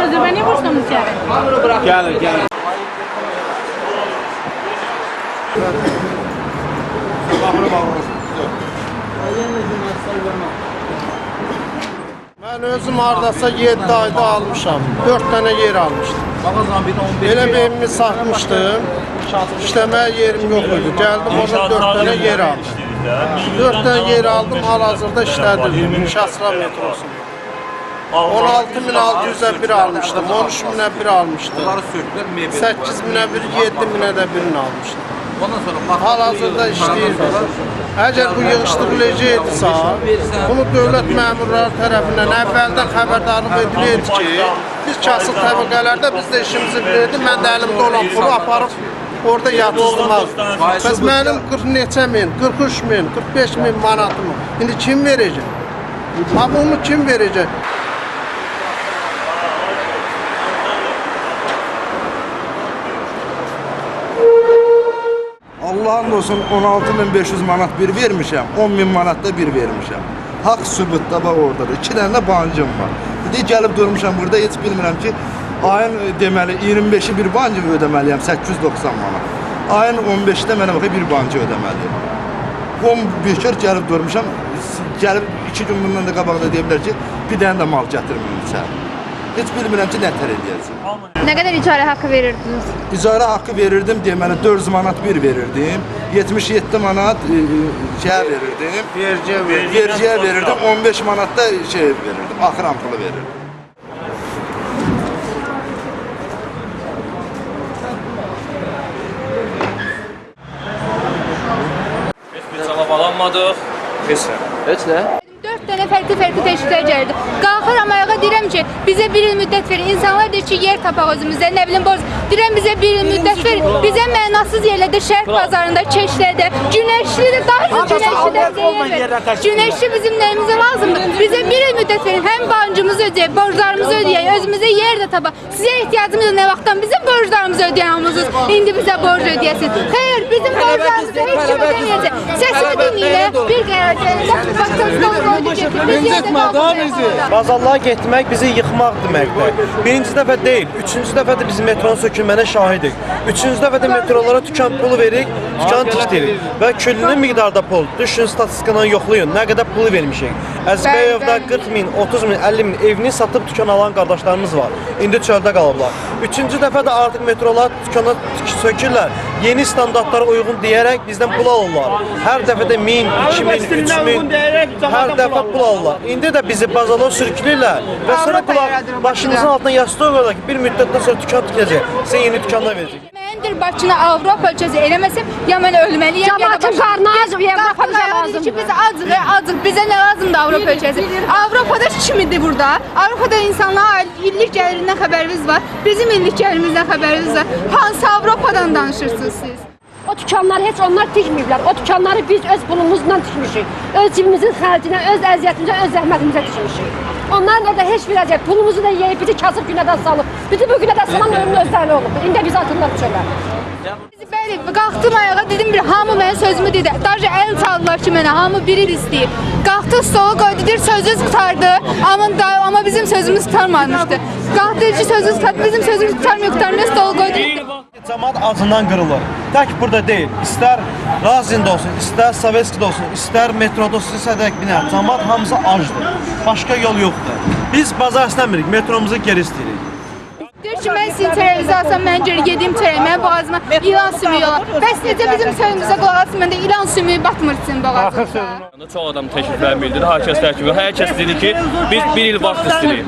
borcu var, niye borçlanmış içeri? Gelin. Ben özüm hardasa 7 ayda almışam. 4 tane yer almıştım. Belə bir evimi satmışdım. İşləməyə yerim yox idi. Gəldim orada 4 tane yer aldım. 4 tane yer aldım, hal-hazırda işlədirdim. Şasra metrosunda. 16.600'e bir almıştım, 13.000'e bir almıştım. 8.000'e bir, 7.000'e de birini almıştım. Hal-hazırda işləyirdim. Əgər bu yığışdırılacaqdırsa, bunu dövlət məmurları tərəfindən əvvəldən xəbərdarlıq edilirdi ki, biz kasıb təbəqələrdə biz də işimizi bilirdik, mən də əlimdə olan pulu aparıb orada yatızdırmazdım. Bəs mənim 40 neçə min, 43 min, 45 min manatımı indi kim verəcək? Ha, bunu kim verəcək? Allah'ın olsun 16.500 manat bir vermişəm, 10.000 manat da bir vermişəm. Haqq sübut da bax oradadır. 2 dənə də bancım var. Bir də gəlib durmuşam burada, heç bilmirəm ki, ayın deməli 25'i bir bancı ödəməliyəm, 890 manat. Ayın 15'də mənə baxı bir bancı ödəməliyəm. 11 kör gəlib durmuşam, gəlib 2 gün bundan da qabaqda deyiblər ki, bir dənə də mal gətirməyin içəri. Heç bilmirəm ki, nətər eləyəcəm. Ne kadar icara hakkı verirdiniz? İcara haqqı verirdim, deməli 400 manat bir verirdim, 77 manat verirdim, vergiyə verirdim, 15 manat da verirdim, axır ampulu verirdim. Biz cavab alamadık. Heç nə? 4 tane farklı teşviklər gəlirdi. Qalxıram ayağa deyirəm ki, bizə bir il müddət verin. İnsanlar deyir ki, yer tapaq özümüzdə, nə bilim borc. Deyirəm bizə bir il müddət verin. Bizə mənasız yerlərdə, şərq bazarında, Keşlədə, Günəşlidə, daha çox Günəşlidə yer verin. Günəşli bizim nəyimizə lazımdır? Bizə bir il müddət verin. Həm bancımızı ödəyək, borclarımızı ödəyək, özümüzə yer də tapaq. Sizə ehtiyacımız nə vaxtdan bizim borclarımızı ödəyəmizsiniz. İndi bizə borc ödəyəsiniz. Xeyr, bizim borclarımızı heç kim ödəməyəcək. Səsimi dinləyə, bir qərar gələcək. Baxın, Bazarlığa getmək bizi yıxmaq deməkdir. Birinci dəfə deyil, üçüncü dəfə də biz metronun sökülməyinə şahidik. Üçüncü dəfə də metrolara tükan pulu veririk, tükan tikdirik. Və küllü miqdarda pul, düşün statistikadan yoxlayın, nə qədər pulu vermişik. Əzbəyevdə 40 min, 30 min, 50 min evini satıb tükan alan qardaşlarımız var. İndi çöldə qalıblar. Üçüncü dəfə də artıq metrolar tükana sökürlər. Yeni standartlara uyğun deyərək bizdən pul alırlar. Hər dəfədə 1000, 2000, 3000, hər dəfə pul alırlar. İndi də bizi bazarlara sürükləyirlər və sonra başınızın altına yastığı qoyurlar ki, bir müddətdən sonra tükan tikəcək, sizə yeni tükanlar verəcək. Məndir Bakını Avropa ölkəsi eləməsəm, ya mən ölməliyəm, ya da Cəmaatın qarnı ac, Avropa bizə lazımdır. Biz acıq, bizə nə lazımdır Avropa ölkəsi? Avropada kimidir burada? Avropada insanlara illik gəlirindən xəbəriniz var, bizim illik gəlirimizdən xəbəriniz var. Hansı Avropadan danışırsınız siz? O dükkanları heç onlar tikməyiblər. O dükkanları biz öz pulumuzla tikmişik. Öz cibimizin xərcinə, öz əziyyətimizə, öz zəhmətimizə tikmişik. Onlar da heç verəcək. Pulumuzu da yeyib, bizi kasıb günədən salıb. Bizi bu günədən salan ölümün özləri olub. İndi biz atırlar çölə. Bəli, qalxdım ayağa, dedim bir, hamı mənim sözümü dedi. Darca əl çaldılar ki mənə, hamı bir il istəyir. Qalxdı, stola qoydu, deyir sözünüz qutardı, amma bizim sözümüz qutarmamışdı. Qalxdı ki sözünüz qutardı, bizim sözümüz qutarmıyor, stola qoydu. Cəmaat acından qırılır. Tək burada deyil, istər Razində olsun, istər Sovetskidə olsun, istər metroda olsun, sədək biner. Cəmaat hamısı acdır. Başqa yol yoxdur. Biz bazar istəmirik, metromuzu geri istəyirik. Deyir ki, mən sizin terrorizasam, mən geri gedeyim terör, mən boğazıma ilan sümüyorlar. Bəs necə bizim sözümüzə qulaq asın, məndə ilan sümüyü batmır sizin boğazınıza? Çox adam təkliflər bildirir, hər kəs təklif. Hər kəs dedi ki, biz bir il vaxt istəyirik.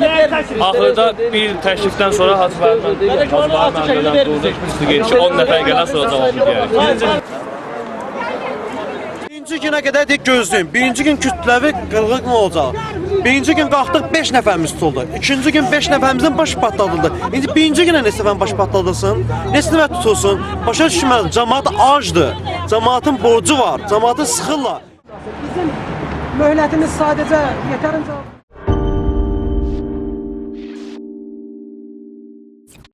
Axırda bir il təklifdən sonra Hacıvar məndən durdu, istəyir ki, 10 nəfər gələn sonra cavabı deyərik. Birinci günə qədər deyik gözləyin. Birinci gün kütləvi qırğıq mı olacaq? Birinci gün qalxdıq 5 nəfərimiz tutuldu. İkinci gün 5 nəfərimizin başı patladıldı. İndi birinci günə neçə nəfərin başı patladılsın? Neçə nəfər tutulsun? Başa düşməz. Cəmaat acdır. Cəmaatın borcu var. Cəmaatı sıxırlar. Bizim möhlətimiz sadəcə yetərincə